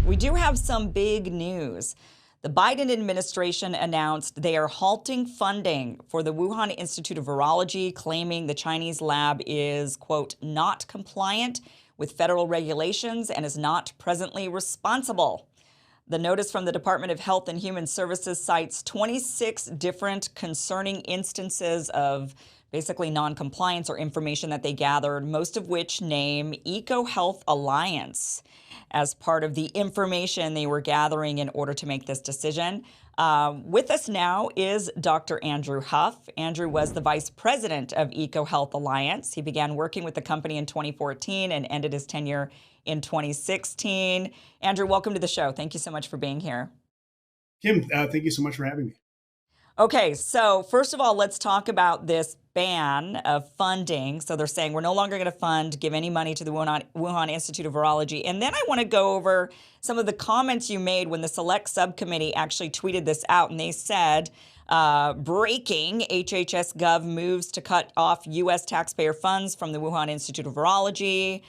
We do have some big news. The Biden administration announced they are halting funding for the Wuhan Institute of Virology, claiming the Chinese lab is, quote, not compliant with federal regulations and is not presently responsible. The notice from the Department of Health and Human Services cites 26 different concerning instances of basically non-compliance or information that they gathered, most of which name EcoHealth Alliance as part of the information they were gathering in order to make this decision. With us now is Dr. Andrew Huff. Andrew was the vice president of EcoHealth Alliance. He began working with the company in 2014 and ended his tenure in 2016. Andrew, welcome to the show. Thank you so much for being here. Kim, thank you so much for having me. Okay, so first of all, let's talk about this ban of funding. So they're saying we're no longer going to give any money to the Wuhan Institute of Virology. And then I want to go over some of the comments you made when the select subcommittee actually tweeted this out. And they said, breaking, HHS Gov moves to cut off U.S. taxpayer funds from the Wuhan Institute of Virology.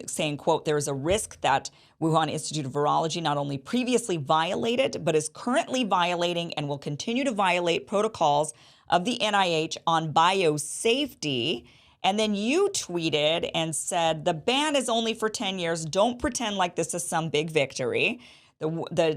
Saying, quote, there is a risk that Wuhan Institute of Virology not only previously violated, but is currently violating and will continue to violate protocols of the NIH on biosafety. And then you tweeted and said, the ban is only for 10 years. Don't pretend like this is some big victory. The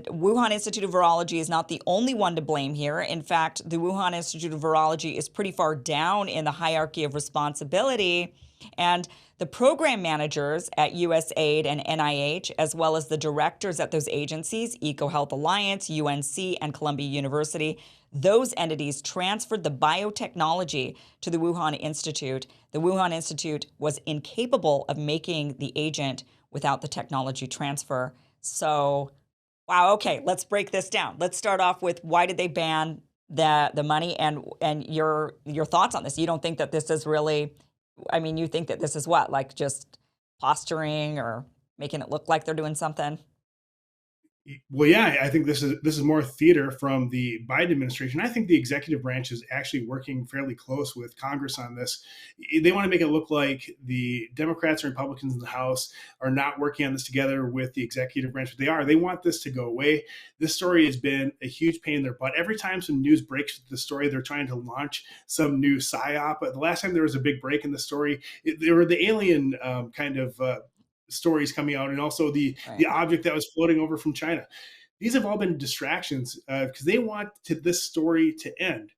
Wuhan Institute of Virology is not the only one to blame here. In fact, the Wuhan Institute of Virology is pretty far down in the hierarchy of responsibility. And the program managers at USAID and NIH, as well as the directors at those agencies, EcoHealth Alliance, UNC, and Columbia University, those entities transferred the biotechnology to the Wuhan Institute. The Wuhan Institute was incapable of making the agent without the technology transfer. So, wow, okay, let's break this down. Let's start off with why did they ban the money and your thoughts on this. You don't think that this is really... you think that this is what, like just posturing or making it look like they're doing something? Well, yeah, I think this is more theater from the Biden administration. I think the executive branch is actually working fairly close with Congress on this. They want to make it look like the Democrats and Republicans in the House are not working on this together with the executive branch, but they are. They want this to go away. This story has been a huge pain in their butt. Every time some news breaks with the story, they're trying to launch some new psyop. But the last time there was a big break in the story, there were the alien stories coming out, and also the object that was floating over from China. These have all been distractions because they want this story to end.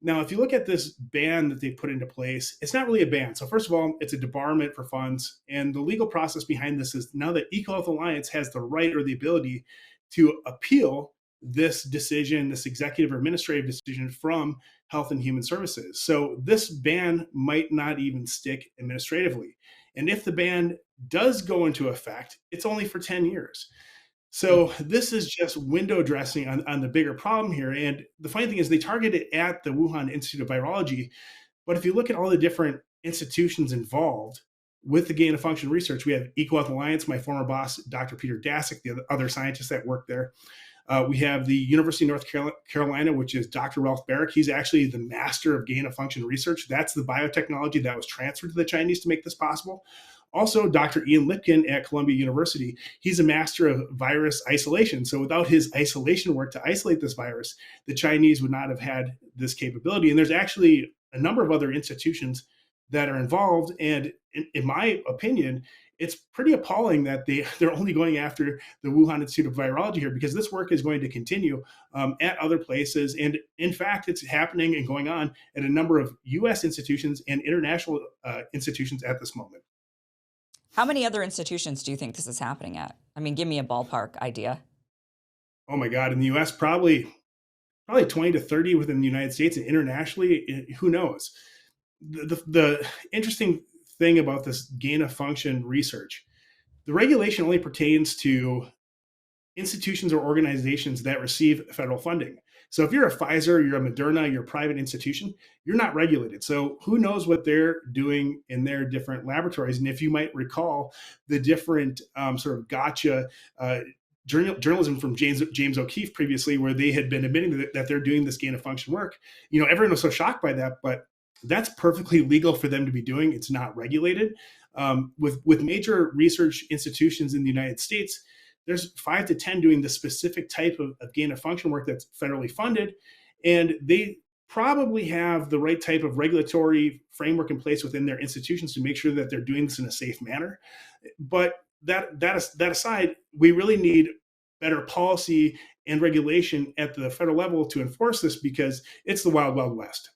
Now, if you look at this ban that they put into place, it's not really a ban. So first of all, it's a debarment for funds. And the legal process behind this is now that EcoHealth Alliance has the right or the ability to appeal this decision, this executive or administrative decision from Health and Human Services. So this ban might not even stick administratively. And if the ban does go into effect, it's only for 10 years. So this is just window dressing on the bigger problem here. And the funny thing is they target it at the Wuhan Institute of Virology. But if you look at all the different institutions involved with the gain of function research, we have EcoHealth Alliance, my former boss, Dr. Peter Daszak, the other scientists that work there. We have the University of North Carolina, which is Dr. Ralph Barrick. He's actually the master of gain of function research. That's the biotechnology that was transferred to the Chinese to make this possible. Also, Dr. Ian Lipkin at Columbia University, he's a master of virus isolation. So without his isolation work to isolate this virus, the Chinese would not have had this capability. And there's actually a number of other institutions that are involved. And in my opinion, it's pretty appalling that they're only going after the Wuhan Institute of Virology here, because this work is going to continue at other places. And in fact, it's happening and going on at a number of U.S. institutions and international institutions at this moment. How many other institutions do you think this is happening at? Give me a ballpark idea. Oh my God, in the U.S., probably 20 to 30 within the United States, and internationally, who knows? The interesting thing about this gain of function research, the regulation only pertains to institutions or organizations that receive federal funding. So if you're a Pfizer, you're a Moderna, you're a private institution, you're not regulated. So who knows what they're doing in their different laboratories? And if you might recall the different sort of gotcha journalism from James O'Keefe previously, where they had been admitting that they're doing this gain of function work, everyone was so shocked by that, but that's perfectly legal for them to be doing. It's not regulated. With major research institutions in the United States, there's 5 to 10 doing the specific type of gain of function work that's federally funded, and they probably have the right type of regulatory framework in place within their institutions to make sure that they're doing this in a safe manner. But that aside, we really need better policy and regulation at the federal level to enforce this, because it's the wild, wild west.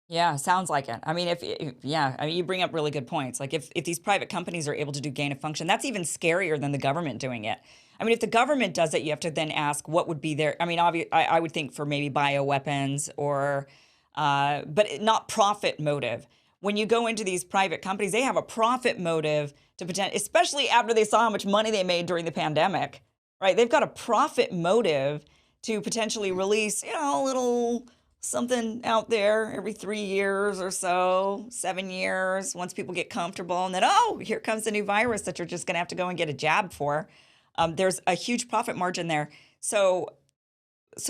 Yeah, sounds like it. I mean, yeah, I mean, you bring up really good points. Like if these private companies are able to do gain of function, that's even scarier than the government doing it. I mean, if the government does it, you have to then ask what would be their. I mean, I would think for maybe bioweapons or, but not profit motive. When you go into these private companies, they have a profit motive to pretend, especially after they saw how much money they made during the pandemic, right? They've got a profit motive to potentially release, a little something out there every 3 years or so, 7 years, once people get comfortable, and then, oh, here comes a new virus that you're just going to have to go and get a jab for. There's a huge profit margin there. So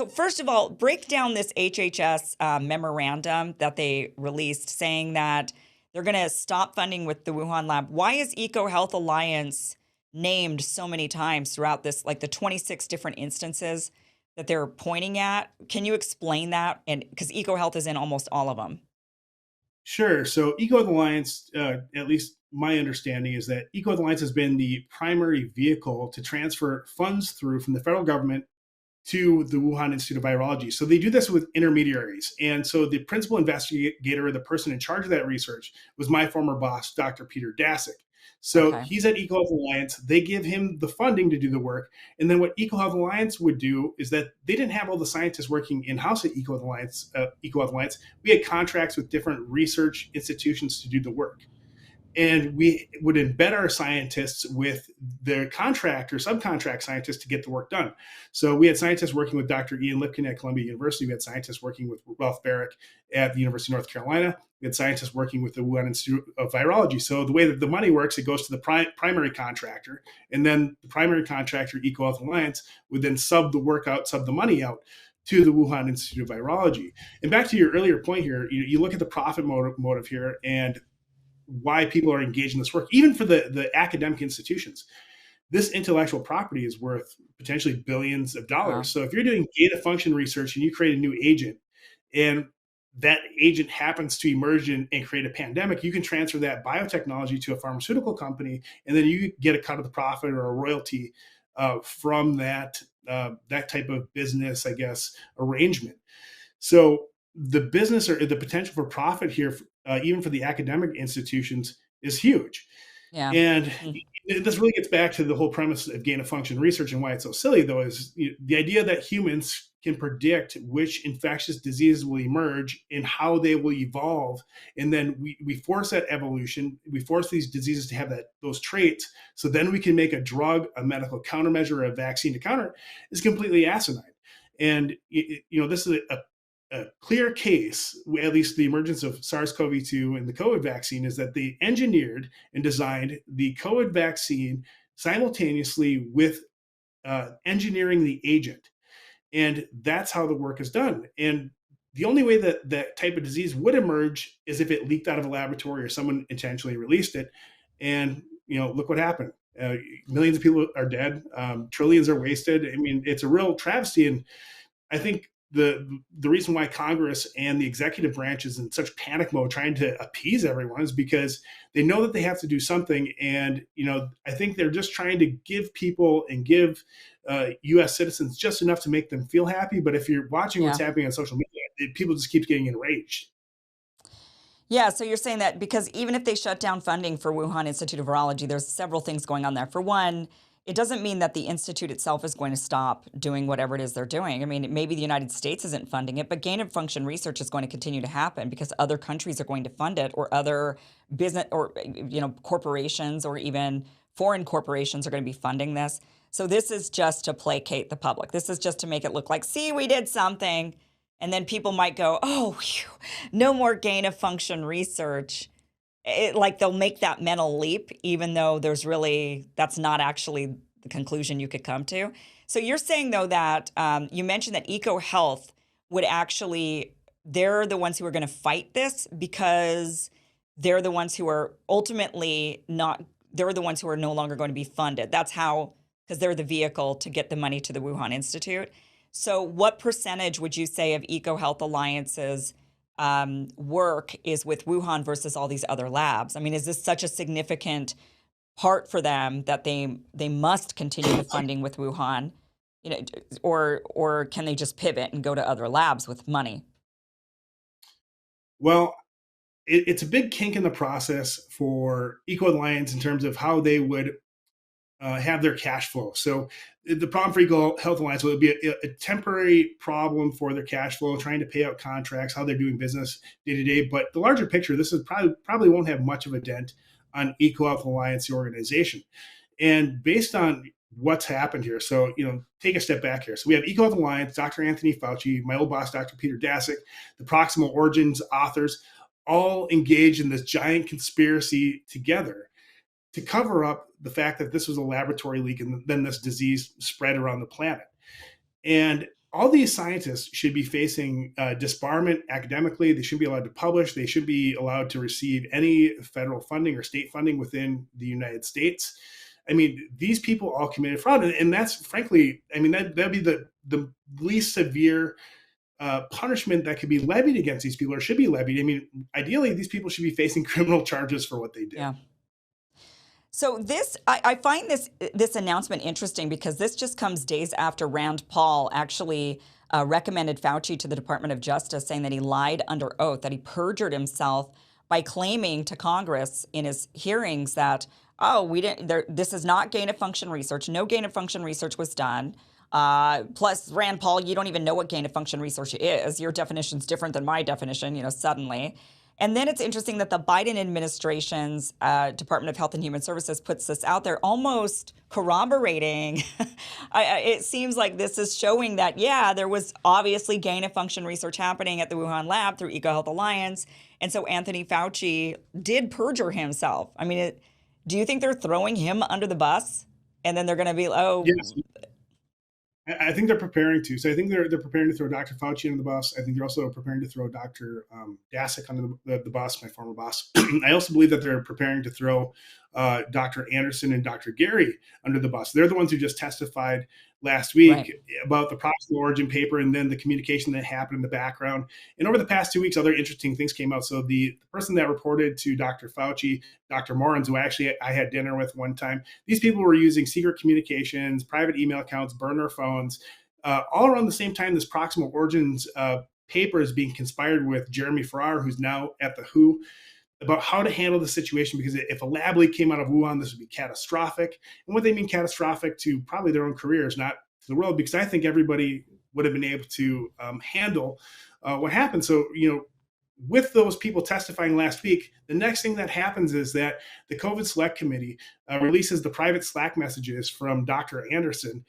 first of all, break down this HHS memorandum that they released saying that they're going to stop funding with the Wuhan lab. Why is EcoHealth Alliance named so many times throughout this, like the 26 different instances that they're pointing at? Can you explain that? And because EcoHealth is in almost all of them. Sure. So EcoHealth Alliance, at least my understanding is that EcoHealth Alliance has been the primary vehicle to transfer funds through from the federal government to the Wuhan Institute of Virology. So they do this with intermediaries. And so the principal investigator, the person in charge of that research, was my former boss, Dr. Peter Daszak. So Okay. he's at EcoHealth Alliance. They give him the funding to do the work. And then what EcoHealth Alliance would do is that they didn't have all the scientists working in-house at EcoHealth Alliance. We had contracts with different research institutions to do the work, and we would embed our scientists with the contract or subcontract scientists to get the work done. So we had scientists working with Dr. Ian Lipkin at Columbia University. We had scientists working with Ralph Barrick at the University of North Carolina. We had scientists working with the Wuhan Institute of Virology. So the way that the money works, it goes to the primary contractor, and then the primary contractor, EcoHealth Alliance, would then sub the work out, sub the money out to the Wuhan Institute of Virology. And back to your earlier point here, you look at the profit motive here, and why people are engaged in this work, even for the academic institutions. This intellectual property is worth potentially billions of dollars. Wow. So if you're doing gain of function research and you create a new agent, and that agent happens to emerge and create a pandemic, you can transfer that biotechnology to a pharmaceutical company, and then you get a cut of the profit or a royalty from that type of business, I guess, arrangement. So the business or the potential for profit here, even for the academic institutions, is huge. Yeah. And Mm. this really gets back to the whole premise of gain of function research, and why it's so silly, though, is the idea that humans can predict which infectious diseases will emerge and how they will evolve. And then we force that evolution. We force these diseases to have those traits. So then we can make a drug, a medical countermeasure, or a vaccine to counter it, is completely asinine. And this is a clear case, at least the emergence of SARS-CoV-2 and the COVID vaccine, is that they engineered and designed the COVID vaccine simultaneously with engineering the agent. And that's how the work is done. And the only way that that type of disease would emerge is if it leaked out of a laboratory or someone intentionally released it. And, look what happened. Millions of people are dead. Trillions are wasted. I mean, it's a real travesty. And I think the reason why Congress and the executive branch is in such panic mode trying to appease everyone is because they know that they have to do something. And, I think they're just trying to give people and give U.S. citizens just enough to make them feel happy. But if you're watching what's Yeah. happening on social media, people just keep getting enraged. Yeah, so you're saying that because even if they shut down funding for Wuhan Institute of Virology, there's several things going on there. For one, it doesn't mean that the institute itself is going to stop doing whatever it is they're doing. I mean, maybe the United States isn't funding it, but gain of function research is going to continue to happen because other countries are going to fund it, or other business or corporations or even foreign corporations are going to be funding this. So this is just to placate the public. This is just to make it look like, see, we did something. And then people might go, oh, phew, no more gain of function research. Like they'll make that mental leap, even though that's not actually the conclusion you could come to. So you're saying, though, that you mentioned that EcoHealth would actually, they're the ones who are going to fight this because they're the ones who are ultimately not, they're the ones who are no longer going to be funded. That's how because they're the vehicle to get the money to the Wuhan Institute. So, what percentage would you say of EcoHealth Alliance's work is with Wuhan versus all these other labs? I mean, is this such a significant part for them that they must continue the funding with Wuhan, you know, or can they just pivot and go to other labs with money? Well, it's a big kink in the process for Eco Alliance in terms of how they would have their cash flow. So the problem for Eco Health Alliance will be a temporary problem for their cash flow, trying to pay out contracts, how they're doing business day to day. But the larger picture, this is probably won't have much of a dent on Eco Health Alliance, the organization. And based on what's happened here, so take a step back here. So we have EcoHealth Alliance, Dr. Anthony Fauci, my old boss, Dr. Peter Daszak, the Proximal Origins authors, all engaged in this giant conspiracy together to cover up the fact that this was a laboratory leak and then this disease spread around the planet. And all these scientists should be facing disbarment academically. They shouldn't be allowed to publish. They should be allowed to receive any federal funding or state funding within the United States. I mean, these people all committed fraud. And that's frankly, I mean, that'd be the least severe punishment that could be levied against these people or should be levied. I mean, ideally, these people should be facing criminal charges for what they did. Yeah. So I find this announcement interesting because this just comes days after Rand Paul actually recommended Fauci to the Department of Justice, saying that he lied under oath, that he perjured himself by claiming to Congress in his hearings that, oh, we didn't. This is not gain of function research. No gain of function research was done. Plus, Rand Paul, you don't even know what gain of function research is. Your definition's different than my definition. Suddenly. And then it's interesting that the Biden administration's Department of Health and Human Services puts this out there, almost corroborating. It seems like this is showing that, yeah, there was obviously gain of function research happening at the Wuhan lab through EcoHealth Alliance. And so Anthony Fauci did perjure himself. I mean, do you think they're throwing him under the bus? And then they're going to be, oh, yes. I think they're preparing to. So I think they're preparing to throw Dr. Fauci under the bus. I think they're also preparing to throw Dr. Daszak under the bus, my former boss. I also believe that they're preparing to throw Dr. Anderson and Dr. Gary under the bus. They're the ones who just testified last week right. about the proximal origin paper and then the communication that happened in the background. And over the past 2 weeks, other interesting things came out. So the person that reported to Dr. Fauci, Dr. Morans, who actually I had dinner with one time, these people were using secret communications, private email accounts, burner phones, all around the same time this proximal origins paper is being conspired with Jeremy Farrar, who's now at the WHO, about how to handle the situation, because if a lab leak came out of Wuhan, this would be catastrophic. And what they mean catastrophic to probably their own careers, not to the world, because I think everybody would have been able to handle what happened. So, with those people testifying last week, the next thing that happens is that the COVID Select Committee releases the private Slack messages from Dr. Anderson,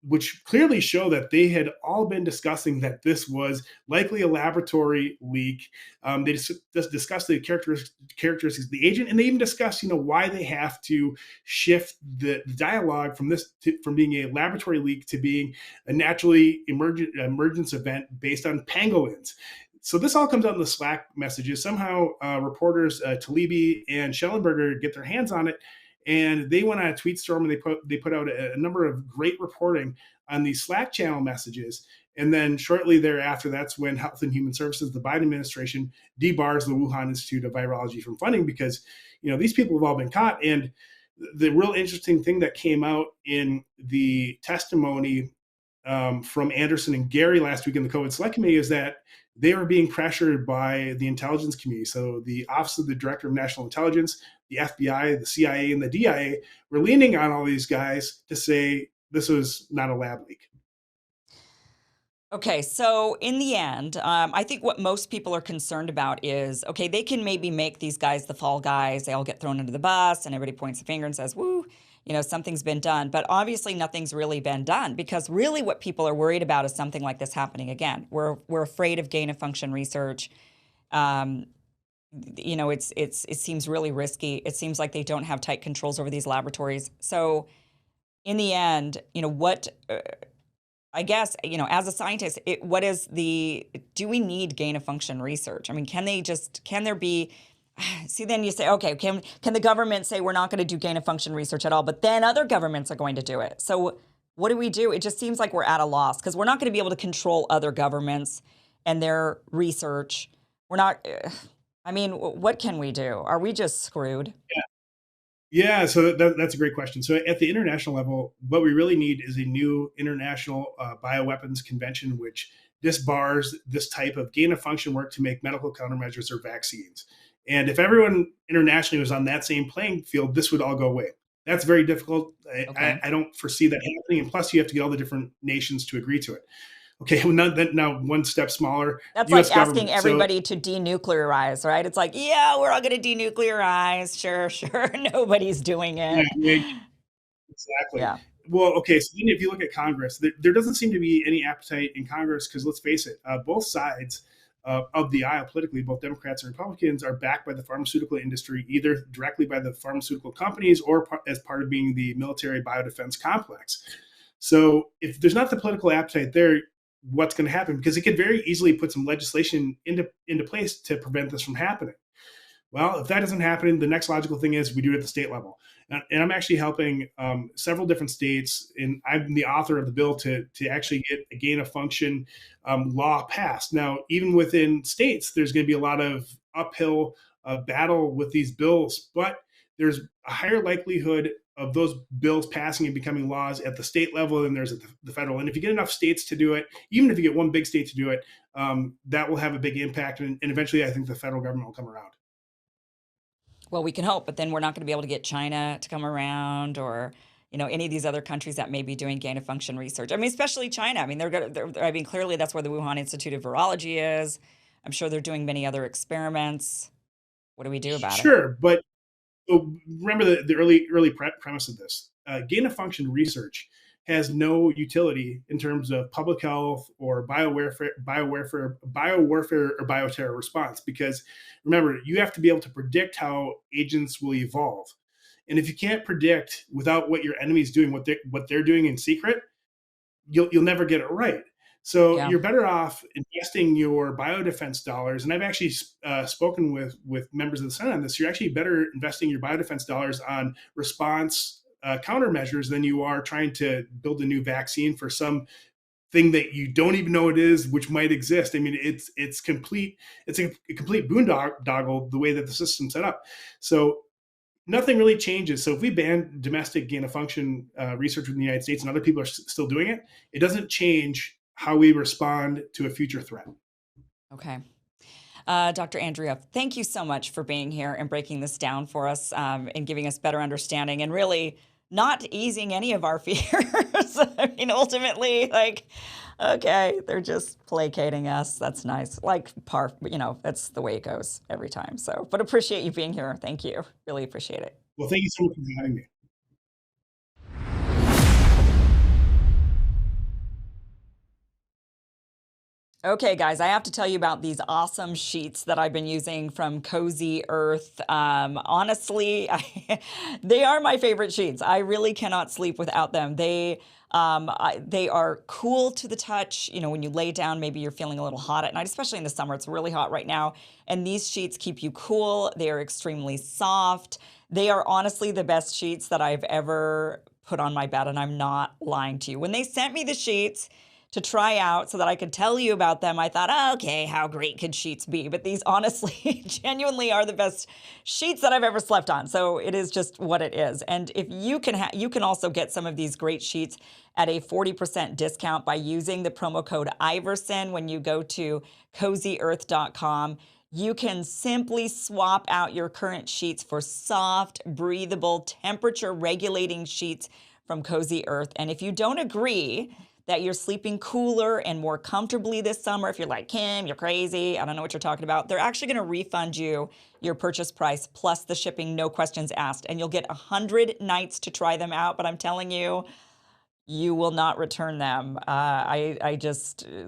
which clearly show that they had all been discussing that this was likely a laboratory leak. They just discussed the characteristics of the agent, and they even discussed, why they have to shift the dialogue from from being a laboratory leak to being a naturally emergence event based on pangolins. So this all comes out in the Slack messages. Somehow reporters Talibi and Schellenberger get their hands on it, and they went on a tweet storm, and they put out a number of great reporting on these Slack channel messages. And then shortly thereafter, that's when Health and Human Services, the Biden administration, debars the Wuhan Institute of Virology from funding, because these people have all been caught. And the real interesting thing that came out in the testimony from Anderson and Gary last week in the COVID Select Committee is that they were being pressured by the intelligence community. So the Office of the Director of National Intelligence, the FBI, the CIA, and the DIA were leaning on all these guys to say this was not a lab leak. Okay, so in the end, I think what most people are concerned about is, okay, they can maybe make these guys the fall guys. They all get thrown under the bus, and everybody points the finger and says, woo, something's been done. But obviously nothing's really been done, because really what people are worried about is something like this happening again. We're afraid of gain of function research. It seems really risky. It seems like they don't have tight controls over these laboratories. So in the end, I guess, as a scientist, do we need gain of function research? I mean, can there be See, then you say, okay, can the government say we're not going to do gain of function research at all, but then other governments are going to do it? So what do we do? It just seems like we're at a loss because we're not going to be able to control other governments and their research. We're not. I mean, what can we do? Are we just screwed? Yeah, so that's a great question. So at the international level, what we really need is a new international bioweapons convention, which disbars this type of gain of function work to make medical countermeasures or vaccines. And if everyone internationally was on that same playing field, this would all go away. That's very difficult. Okay. I don't foresee that happening. And plus, you have to get all the different nations to agree to it. Okay, well, now one step smaller, That's U.S. like asking government. So everybody to denuclearize, right? It's like, yeah, we're all going to denuclearize. Sure, sure. Nobody's doing yeah, it. yeah, exactly. Yeah. Well, okay. So then if you look at Congress, there doesn't seem to be any appetite in Congress because let's face it, both sides of the aisle politically, both Democrats and Republicans, are backed by the pharmaceutical industry, either directly by the pharmaceutical companies or as part of being the military biodefense complex. So if there's not the political appetite there, what's going to happen? Because it could very easily put some legislation into place to prevent this from happening. Well, if that doesn't happen, the next logical thing is we do it at the state level. And I'm actually helping several different states, and I'm the author of the bill to actually get a gain of function law passed. Now, even within states, there's going to be a lot of uphill battle with these bills, but there's a higher likelihood of those bills passing and becoming laws at the state level than there's at the federal. And if you get enough states to do it, even if you get one big state to do it, that will have a big impact. And eventually, I think the federal government will come around. Well, we can hope, but then we're not going to be able to get China to come around or, any of these other countries that may be doing gain of function research. I mean, especially China. I mean, I mean, clearly that's where the Wuhan Institute of Virology is. I'm sure they're doing many other experiments. What do we do about it? Sure, but remember the early premise of this. Gain of function research has no utility in terms of public health or biowarfare or bioterror response. Because remember, you have to be able to predict how agents will evolve, and if you can't predict without what your enemy is doing, what they're doing in secret, you'll never get it right. So Yeah. you're better off investing your biodefense dollars. And I've actually spoken with members of the Senate on this. You're actually better investing your biodefense dollars on response countermeasures than you are trying to build a new vaccine for some thing that you don't even know it is, which might exist. I mean, it's complete. It's a complete boondoggle the way that the system's set up. So nothing really changes. So if we ban domestic gain of function research in the United States and other people are still doing it, it doesn't change how we respond to a future threat. Okay. Dr. Andrea, thank you so much for being here and breaking this down for us and giving us better understanding and really not easing any of our fears. I mean, ultimately, like, okay, they're just placating us. That's nice. Like, that's the way it goes every time. So, but appreciate you being here. Thank you. Really appreciate it. Well, thank you so much for having me. Okay, guys, I have to tell you about these awesome sheets that I've been using from Cozy Earth. Honestly, they are my favorite sheets. I really cannot sleep without them. They are cool to the touch. When you lay down, maybe you're feeling a little hot at night, especially in the summer. It's really hot right now. And these sheets keep you cool. They are extremely soft. They are honestly the best sheets that I've ever put on my bed, and I'm not lying to you. When they sent me the sheets to try out so that I could tell you about them, I thought, oh, okay, how great could sheets be? But these honestly, genuinely are the best sheets that I've ever slept on. So it is just what it is. And if you can, you can also get some of these great sheets at a 40% discount by using the promo code Iversen when you go to CozyEarth.com. You can simply swap out your current sheets for soft, breathable, temperature regulating sheets from Cozy Earth. And if you don't agree that you're sleeping cooler and more comfortably this summer, if you're like, Kim, you're crazy, I don't know what you're talking about, they're actually going to refund you your purchase price plus the shipping, no questions asked. And you'll get 100 nights to try them out. But I'm telling you, you will not return them.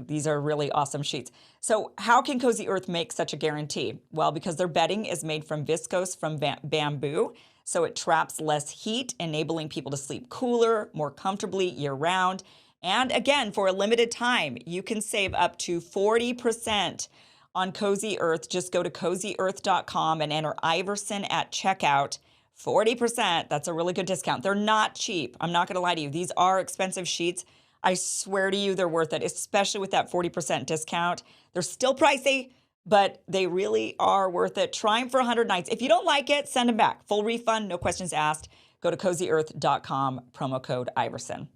These are really awesome sheets. So how can Cozy Earth make such a guarantee? Well, because their bedding is made from viscose from bamboo, so it traps less heat, enabling people to sleep cooler, more comfortably year-round. And again, for a limited time, you can save up to 40% on Cozy Earth. Just go to cozyearth.com and enter Iversen at checkout. 40%. That's a really good discount. They're not cheap. I'm not going to lie to you. These are expensive sheets. I swear to you, they're worth it, especially with that 40% discount. They're still pricey, but they really are worth it. Try them for 100 nights. If you don't like it, send them back. Full refund, no questions asked. Go to cozyearth.com, promo code Iversen.